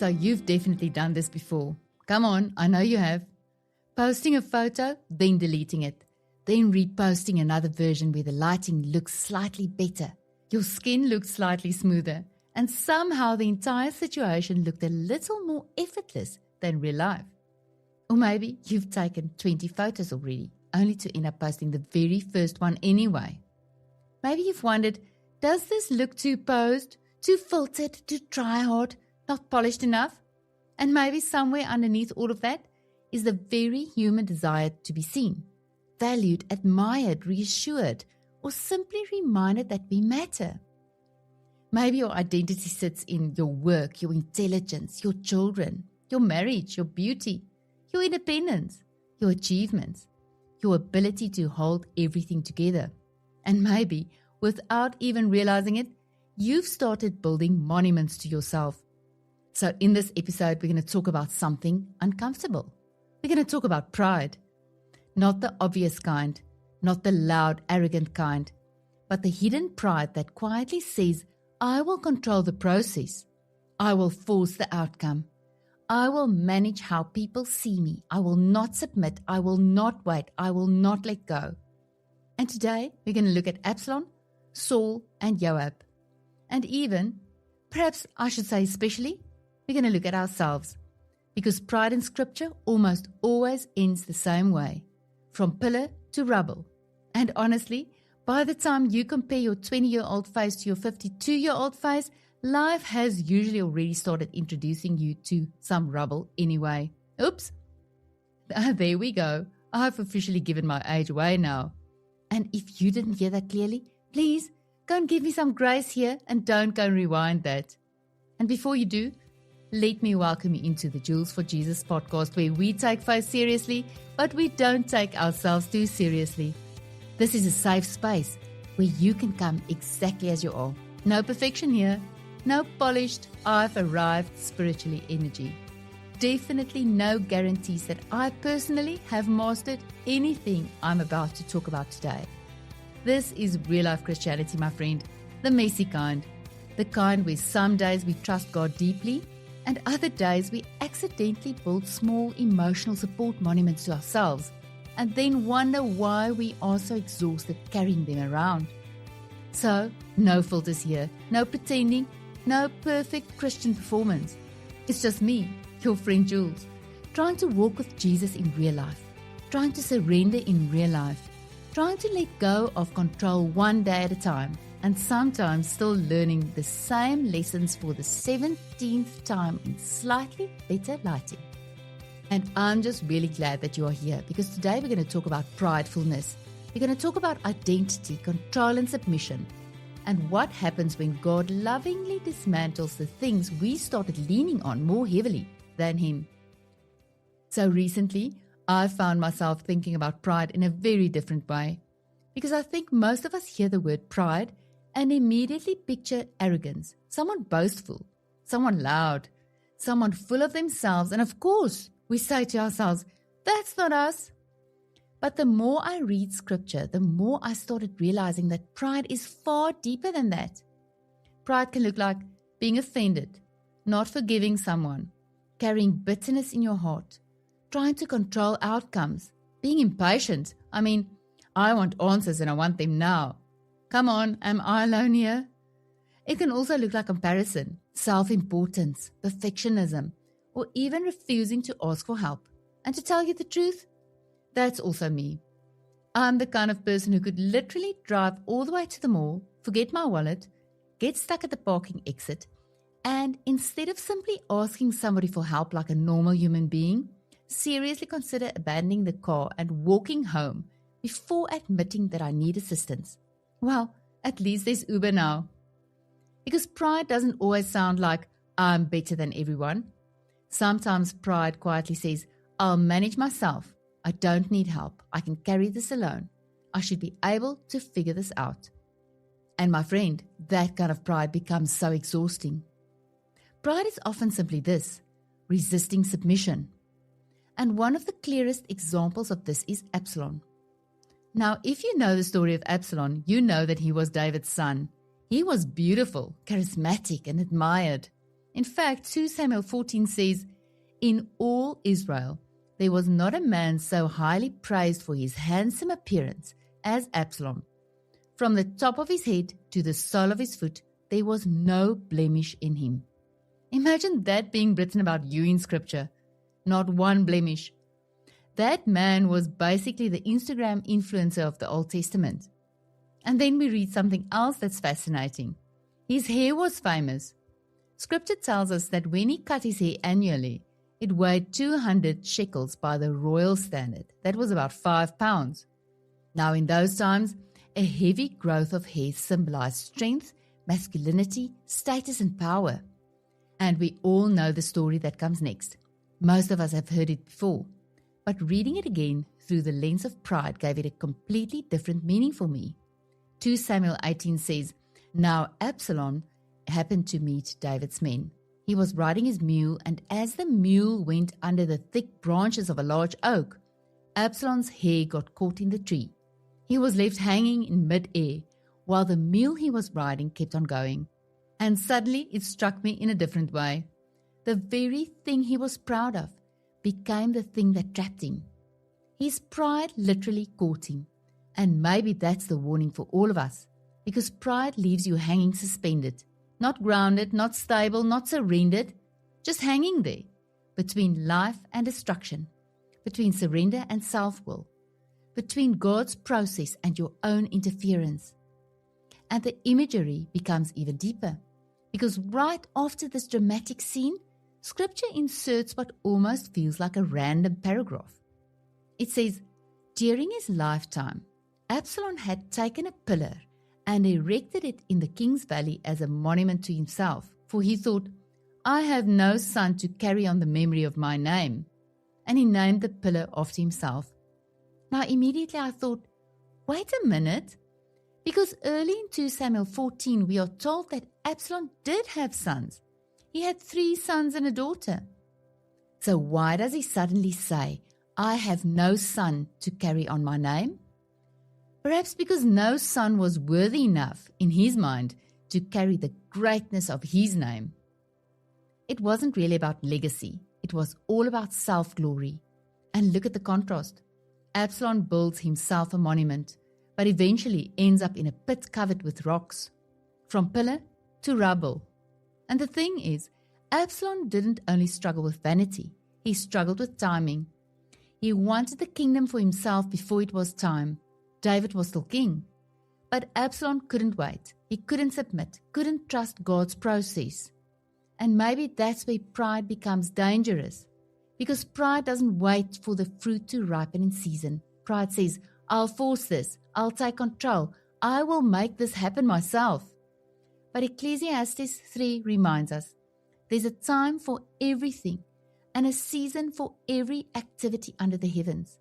So you've definitely done this before. Come on, I know you have. Posting a photo, then deleting it. Then reposting another version where the lighting looks slightly better. Your skin looks slightly smoother. And somehow the entire situation looked a little more effortless than real life. Or maybe you've taken 20 photos already, only to end up posting the very first one anyway. Maybe you've wondered, does this look too posed, too filtered, too try-hard, not polished enough? And maybe somewhere underneath all of that is the very human desire to be seen, valued, admired, reassured, or simply reminded that we matter. Maybe your identity sits in your work, your intelligence, your children, your marriage, your beauty, your independence, your achievements, your ability to hold everything together. And maybe, without even realizing it, you've started building monuments to yourself. So in this episode, we're going to talk about something uncomfortable. We're going to talk about pride. Not the obvious kind, not the loud, arrogant kind, but the hidden pride that quietly says, I will control the process. I will force the outcome. I will manage how people see me. I will not submit. I will not wait. I will not let go. And today, we're going to look at Absalom, Saul, and Joab. And even, perhaps I should say especially, we're going to look at ourselves. Because pride in Scripture almost always ends the same way, from pillar to rubble. And honestly, by the time you compare your 20-year-old face to your 52-year-old face, life has usually already started introducing you to some rubble anyway. Oops. There we go. I've officially given my age away now. And if you didn't hear that clearly, please go and give me some grace here and don't go and rewind that. And before you do, let me welcome you into the Jules for Jesus podcast, where we take faith seriously, but we don't take ourselves too seriously. This is a safe space where you can come exactly as you are. No perfection here, no polished, I've arrived spiritually energy. Definitely no guarantees that I personally have mastered anything I'm about to talk about today. This is real life Christianity, my friend, the messy kind. The kind where some days we trust God deeply and other days we accidentally build small emotional support monuments to ourselves and then wonder why we are so exhausted carrying them around. So, no filters here, no pretending, no perfect Christian performance. It's just me, your friend Jules, trying to walk with Jesus in real life, trying to surrender in real life, trying to let go of control one day at a time, and sometimes still learning the same lessons for the 17th time in slightly better lighting. And I'm just really glad that you are here, because today we're going to talk about pridefulness. We're going to talk about identity, control and submission, and what happens when God lovingly dismantles the things we started leaning on more heavily than Him. So recently, I found myself thinking about pride in a very different way, because I think most of us hear the word pride and immediately picture arrogance, someone boastful, someone loud, someone full of themselves, and of course, we say to ourselves, that's not us. But the more I read Scripture, the more I started realizing that pride is far deeper than that. Pride can look like being offended, not forgiving someone, carrying bitterness in your heart, trying to control outcomes, being impatient. I want answers and I want them now. Come on, am I alone here? It can also look like comparison, self-importance, perfectionism, or even refusing to ask for help. And to tell you the truth, that's also me. I'm the kind of person who could literally drive all the way to the mall, forget my wallet, get stuck at the parking exit, and instead of simply asking somebody for help like a normal human being, seriously consider abandoning the car and walking home before admitting that I need assistance. Well, at least there's Uber now. Because pride doesn't always sound like I'm better than everyone. Sometimes pride quietly says, I'll manage myself. I don't need help. I can carry this alone. I should be able to figure this out. And my friend, that kind of pride becomes so exhausting. Pride is often simply this, resisting submission. And one of the clearest examples of this is Absalom. Now, if you know the story of Absalom, you know that he was David's son. He was beautiful, charismatic, and admired. In fact, 2 Samuel 14 says, "In all Israel, there was not a man so highly praised for his handsome appearance as Absalom. From the top of his head to the sole of his foot, there was no blemish in him." Imagine that being written about you in scripture. Not one blemish. That man was basically the Instagram influencer of the Old Testament. And then we read something else that's fascinating. His hair was famous. Scripture tells us that when he cut his hair annually, it weighed 200 shekels by the royal standard. That was about 5 pounds. Now in those times, a heavy growth of hair symbolized strength, masculinity, status and power. And we all know the story that comes next. Most of us have heard it before. But reading it again through the lens of pride gave it a completely different meaning for me. 2 Samuel 18 says, "Now Absalom happened to meet David's men. He was riding his mule, and as the mule went under the thick branches of a large oak, Absalom's hair got caught in the tree. He was left hanging in mid-air, while the mule he was riding kept on going. And suddenly it struck me in a different way. The very thing he was proud of became the thing that trapped him. His pride literally caught him. And maybe that's the warning for all of us, because pride leaves you hanging suspended, not grounded, not stable, not surrendered, just hanging there, between life and destruction, between surrender and self-will, between God's process and your own interference. And the imagery becomes even deeper, because right after this dramatic scene, Scripture inserts what almost feels like a random paragraph. It says, "During his lifetime, Absalom had taken a pillar and erected it in the king's valley as a monument to himself, for he thought, 'I have no son to carry on the memory of my name.' And he named the pillar after himself." Now immediately I thought, wait a minute, because early in 2 Samuel 14 we are told that Absalom did have sons. He had 3 sons and a daughter. So why does he suddenly say, "I have no son to carry on my name"? Perhaps because no son was worthy enough in his mind to carry the greatness of his name. It wasn't really about legacy. It was all about self-glory. And look at the contrast. Absalom builds himself a monument, but eventually ends up in a pit covered with rocks, from pillar to rubble. And the thing is, Absalom didn't only struggle with vanity, he struggled with timing. He wanted the kingdom for himself before it was time. David was still king. But Absalom couldn't wait. He couldn't submit, couldn't trust God's process. And maybe that's where pride becomes dangerous. Because pride doesn't wait for the fruit to ripen in season. Pride says, "I'll force this. I'll take control. I will make this happen myself." But Ecclesiastes 3 reminds us, there's a time for everything and a season for every activity under the heavens.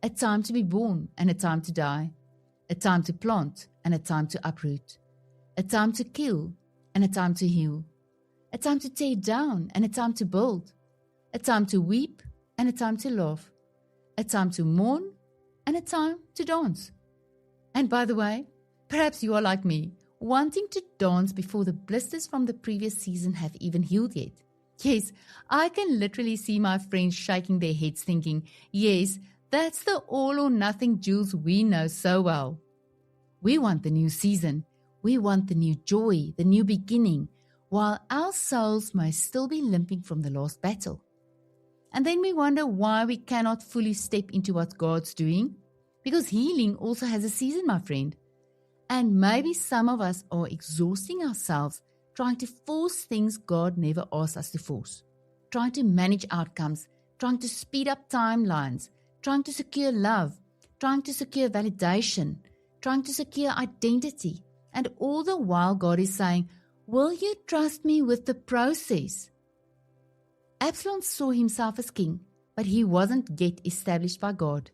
A time to be born and a time to die. A time to plant and a time to uproot. A time to kill and a time to heal. A time to tear down and a time to build. A time to weep and a time to laugh. A time to mourn and a time to dance. And by the way, perhaps you are like me, wanting to dance before the blisters from the previous season have even healed yet. Yes, I can literally see my friends shaking their heads thinking, yes, that's the all or nothing Jules we know so well. We want the new season. We want the new joy, the new beginning, while our souls may still be limping from the last battle. And then we wonder why we cannot fully step into what God's doing. Because healing also has a season, my friend. And maybe some of us are exhausting ourselves trying to force things God never asked us to force. Trying to manage outcomes, trying to speed up timelines, trying to secure love, trying to secure validation, trying to secure identity. And all the while God is saying, will you trust me with the process? Absalom saw himself as king, but he wasn't yet established by God.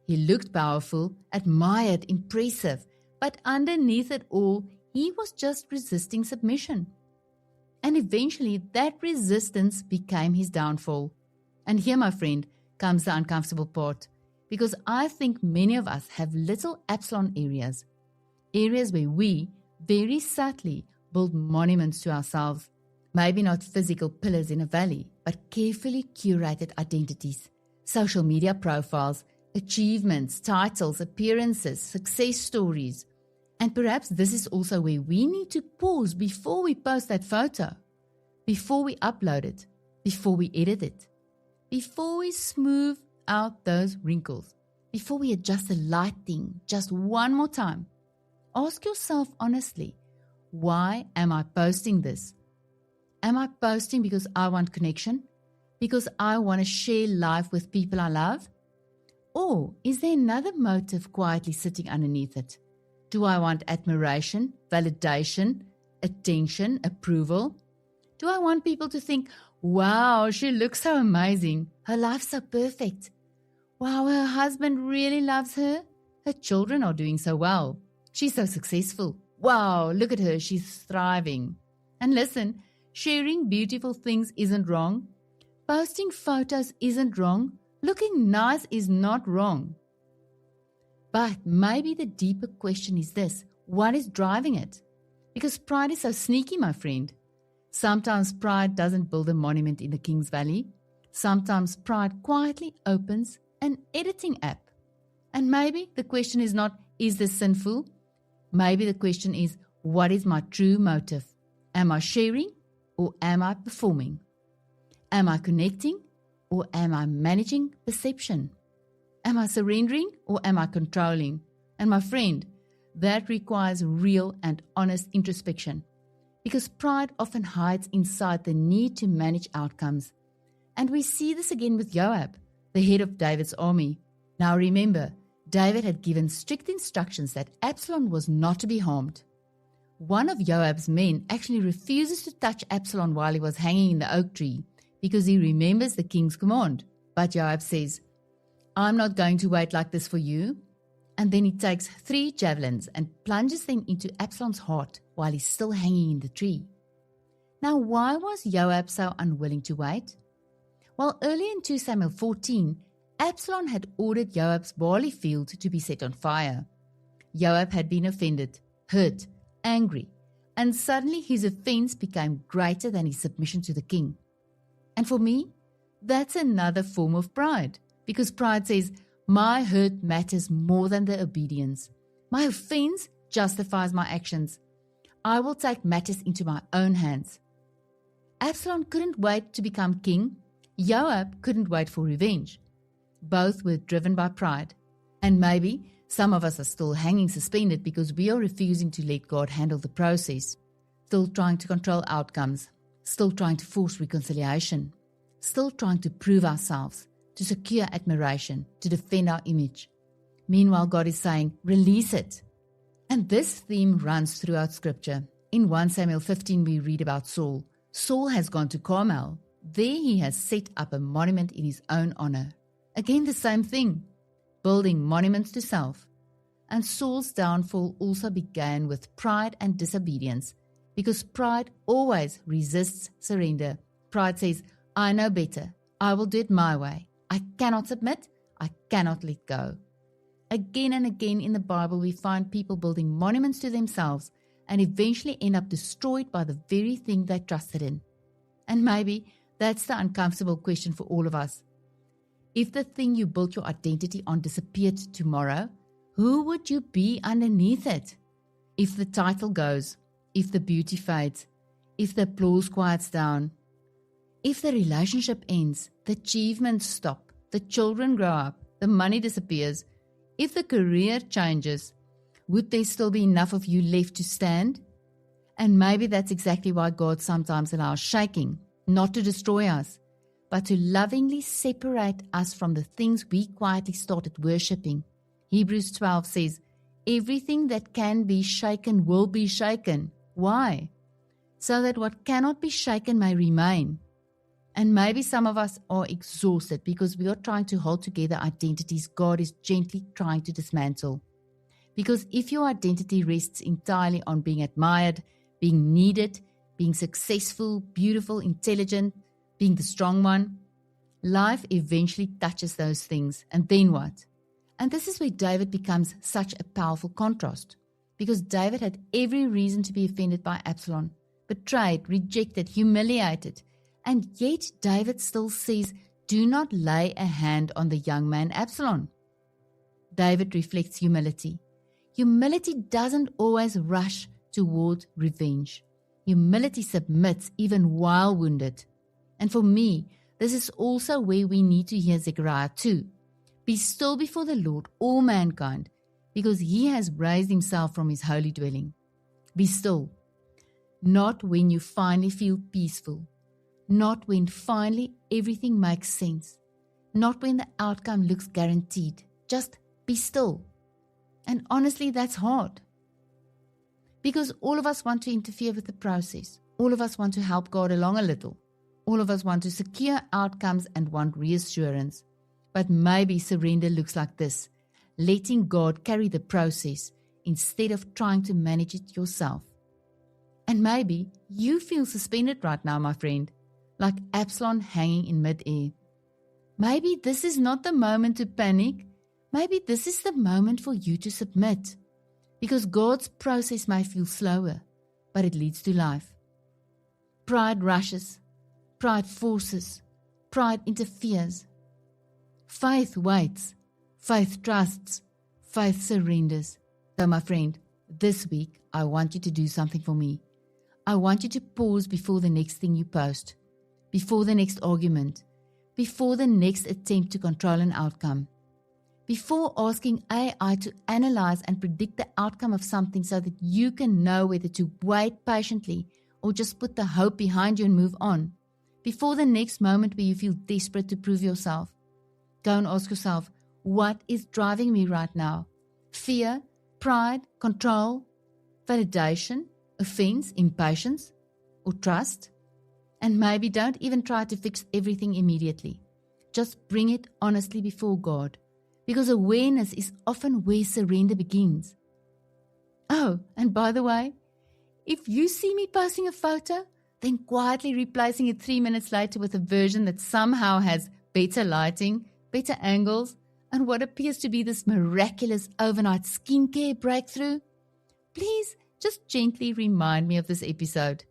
He looked powerful, admired, impressive, but underneath it all, he was just resisting submission. And eventually that resistance became his downfall. And here, my friend, comes the uncomfortable part, because I think many of us have little Absalom areas where we, very subtly, build monuments to ourselves, Maybe not physical pillars in a valley, but carefully curated identities, social media profiles, achievements, titles, appearances, success stories. And perhaps this is also where we need to pause before we post that photo, before we upload it, before we edit it, before we smooth out those wrinkles, before we adjust the lighting just one more time. Ask yourself honestly, why am I posting this? Am I posting because I want connection? Because I want to share life with people I love? Or is there another motive quietly sitting underneath it? Do I want admiration, validation, attention, approval? Do I want people to think, wow, she looks so amazing. Her life's so perfect. Wow, her husband really loves her. Her children are doing so well. She's so successful. Wow, look at her, she's thriving. And listen, sharing beautiful things isn't wrong. Posting photos isn't wrong. Looking nice is not wrong. But maybe the deeper question is this: what is driving it? Because pride is so sneaky, my friend. Sometimes pride doesn't build a monument in the King's Valley. Sometimes pride quietly opens an editing app. And maybe the question is not, is this sinful? Maybe the question is, what is my true motive? Am I sharing or am I performing? Am I connecting or am I managing perception? Am I surrendering or am I controlling? And my friend, that requires real and honest introspection, because pride often hides inside the need to manage outcomes. And we see this again with Joab, the head of David's army. Now remember, David had given strict instructions that Absalom was not to be harmed. One of Joab's men actually refuses to touch Absalom while he was hanging in the oak tree because he remembers the king's command. But Joab says, I'm not going to wait like this for you. And then he takes 3 javelins and plunges them into Absalom's heart while he's still hanging in the tree. Now, why was Joab so unwilling to wait? Well, earlier in 2 Samuel 14, Absalom had ordered Joab's barley field to be set on fire. Joab had been offended, hurt, angry, and suddenly his offense became greater than his submission to the king. And for me, that's another form of pride, because pride says, my hurt matters more than the obedience. My offense justifies my actions. I will take matters into my own hands. Absalom couldn't wait to become king. Joab couldn't wait for revenge. Both were driven by pride. And maybe some of us are still hanging suspended because we are refusing to let God handle the process, still trying to control outcomes, still trying to force reconciliation, still trying to prove ourselves, to secure admiration, to defend our image. Meanwhile, God is saying, release it. And this theme runs throughout Scripture. In 1 Samuel 15, we read about Saul. Saul has gone to Carmel. There he has set up a monument in his own honor. Again, the same thing, building monuments to self. And Saul's downfall also began with pride and disobedience, because pride always resists surrender. Pride says, I know better. I will do it my way. I cannot submit. I cannot let go. Again and again in the Bible, we find people building monuments to themselves and eventually end up destroyed by the very thing they trusted in. And maybe that's the uncomfortable question for all of us. If the thing you built your identity on disappeared tomorrow, who would you be underneath it? If the title goes, if the beauty fades, if the applause quiets down, if the relationship ends, the achievements stop, the children grow up, the money disappears, if the career changes, would there still be enough of you left to stand? And maybe that's exactly why God sometimes allows shaking, not to destroy us, but to lovingly separate us from the things we quietly started worshipping. Hebrews 12 says, everything that can be shaken will be shaken. Why? So that what cannot be shaken may remain. And maybe some of us are exhausted because we are trying to hold together identities God is gently trying to dismantle. Because if your identity rests entirely on being admired, being needed, being successful, beautiful, intelligent, being the strong one, life eventually touches those things. And then what? And this is where David becomes such a powerful contrast. Because David had every reason to be offended by Absalom, betrayed, rejected, humiliated. And yet David still says, do not lay a hand on the young man Absalom. David reflects humility. Humility doesn't always rush toward revenge. Humility submits even while wounded. And for me, this is also where we need to hear Zechariah 2. Be still before the Lord, all mankind, because he has raised himself from his holy dwelling. Be still. Not when you finally feel peaceful. Not when finally everything makes sense. Not when the outcome looks guaranteed. Just be still. And honestly, that's hard. Because all of us want to interfere with the process. All of us want to help God along a little. All of us want to secure outcomes and want reassurance. But maybe surrender looks like this: letting God carry the process instead of trying to manage it yourself. And maybe you feel suspended right now, my friend, like Absalom hanging in midair. Maybe this is not the moment to panic. Maybe this is the moment for you to submit. Because God's process may feel slower, but it leads to life. Pride rushes. Pride forces. Pride interferes. Faith waits. Faith trusts. Faith surrenders. So, my friend, this week I want you to do something for me. I want you to pause before the next thing you post, before the next argument, before the next attempt to control an outcome, before asking AI to analyze and predict the outcome of something so that you can know whether to wait patiently or just put the hope behind you and move on. Before the next moment where you feel desperate to prove yourself, go and ask yourself, what is driving me right now? Fear, pride, control, validation, offense, impatience, or trust? And maybe don't even try to fix everything immediately. Just bring it honestly before God, because awareness is often where surrender begins. Oh, and by the way, if you see me posting a photo, then quietly replacing it 3 minutes later with a version that somehow has better lighting, better angles, and what appears to be this miraculous overnight skincare breakthrough, please just gently remind me of this episode.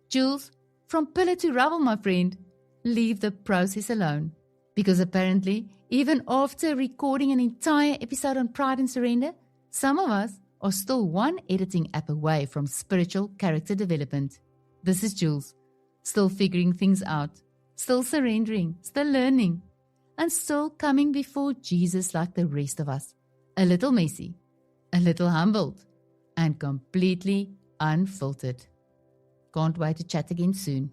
Jules, from pillar to rubble, my friend, leave the process alone. Because apparently, even after recording an entire episode on pride and surrender, some of us are still one editing app away from spiritual character development. This is Jules, still figuring things out, still surrendering, still learning, and still coming before Jesus like the rest of us. A little messy, a little humbled, and completely unfiltered. Can't wait to chat again soon.